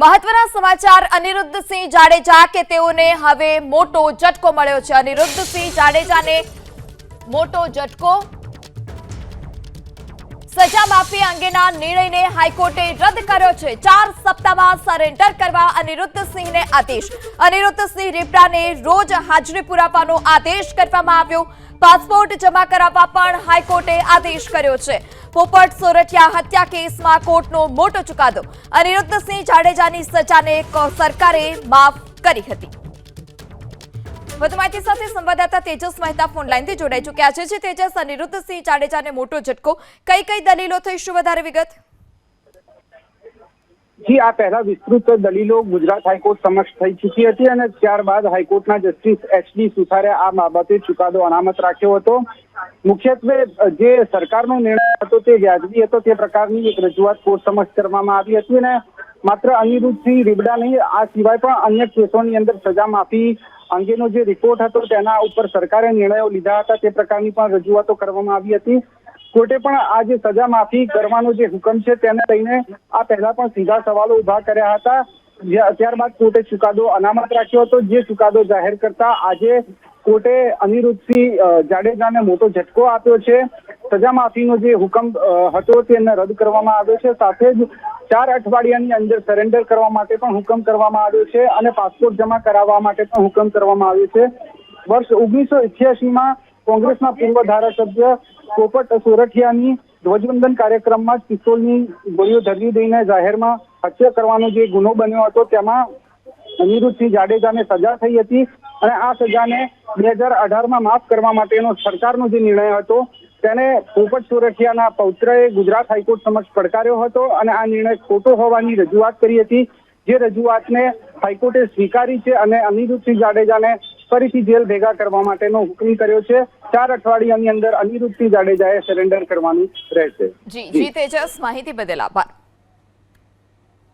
મહત્વના સમાચાર અનિરુદ્ધસિંહ જાડેજા કે તેઓને હવે મોટો ઝટકો મળ્યો છે। અનિરુદ્ધસિંહ જાડેજાને મોટો ઝટકો। સજા માફી અંગેના નિર્ણયને હાઈકોર્ટે રદ કર્યો છે। 4 સપ્તાહમાં સરેન્ડર કરવા અનિરુદ્ધસિંહને આદેશ। અનિરુદ્ધસિંહ રીબડાને રોજ હાજરી પુરાવવાનો આદેશ કરવામાં આવ્યો। પાસપોર્ટ જમા કરાવવા પણ હાઈકોર્ટે આદેશ કર્યો છે। પોપટ સોરઠિયા હત્યા કેસમાં કોર્ટનો મોટો ચુકાદો। અનિરુદ્ધસિંહ જાડેજાની સજાને સરકારે માફ કરી હતી। વધુ માહિતી સાથે સંવાદદાતા તેજસ મહેતા ફોન લાઈનથી જોડાઈ ચૂક્યા છે। તેજસ, અનિરુદ્ધસિંહ જાડેજાને મોટો ઝટકો, કઈ કઈ દલીલો થઈ, શું વધારે વિગત? જી, આ પહેલા વિસ્તૃત દલીલો ગુજરાત હાઈકોર્ટ સમક્ષ થઈ ચૂકી હતી અને ત્યારબાદ હાઈકોર્ટના જસ્ટિસ એચ.ડી. સુથારે આ બાબતે ચુકાદો અનામત રાખ્યો હતો। મુખ્યત્વે જે સરકારનો નિર્ણય હતો તે વ્યાજબી હતો તે પ્રકારની એક રજૂઆત કોર્ટ સમક્ષ કરવામાં આવી હતી અને માત્ર અનિરુદ્ધસિંહ રીબડા નહીં, આ સિવાય પણ અન્ય કેસોની અંદર સજા માફી અંગેનો જે રિપોર્ટ હતો તેના ઉપર સરકારે નિર્ણયો લીધા હતા તે પ્રકારની પણ રજૂઆતો કરવામાં આવી હતી। કોર્ટે પણ આ જે સજા માફી કરવાનો જે હુકમ છે તેને લઈને આ પહેલા પણ સીધા સવાલો ઉભા કર્યા હતા। ત્યારબાદ કોર્ટે ચુકાદો અનામત રાખ્યો હતો। જે ચુકાદો જાહેર કરતા આજે કોર્ટે અનિરુદ્ધસિંહ જાડેજાને મોટો ઝટકો આપ્યો છે। સજા માફીનો જે હુકમ હતો તેને રદ કરવામાં આવ્યો છે। સાથે જ 4 અઠવાડિયાની અંદર સરેન્ડર કરવા માટે પણ હુકમ કરવામાં આવ્યો છે અને પાસપોર્ટ જમા કરાવવા માટે પણ હુકમ કરવામાં આવ્યો છે। વર્ષ 1988માં કોંગ્રેસના પૂર્વ ધારાસભ્ય પોપટ સોરઠિયાની ધ્વજવંદન કાર્યક્રમમાં પિસ્તોલની ગોળીઓ ધરી દઈને જાહેરમાં હત્યા કરવાનો જે ગુનો બન્યો હતો તેમાં અનિરુદ્ધસિંહ જાડેજાને સજા થઈ હતી અને આ સજાને 2018માં માફ કરવા માટેનો સરકારનો જે નિર્ણય હતો તેને પોપટ સોરઠિયાના પૌત્રએ ગુજરાત હાઈકોર્ટ સમક્ષ પડકાર્યો હતો અને આ નિર્ણય ખોટો હોવાની રજૂઆત કરી હતી। જે રજૂઆતને હાઈકોર્ટે સ્વીકારી છે અને અનિરુદ્ધસિંહ જાડેજાને ફરીથી જેલ ભેગા કરવા માટેનો હુકમ કર્યો છે। 4 અઠવાડિયાની અંદર અનિરુદ્ધસિંહ જાડેજાએ સરેન્ડર કરવાનું રહેશે। જી તેજસ, માહિતી બદલ આભાર।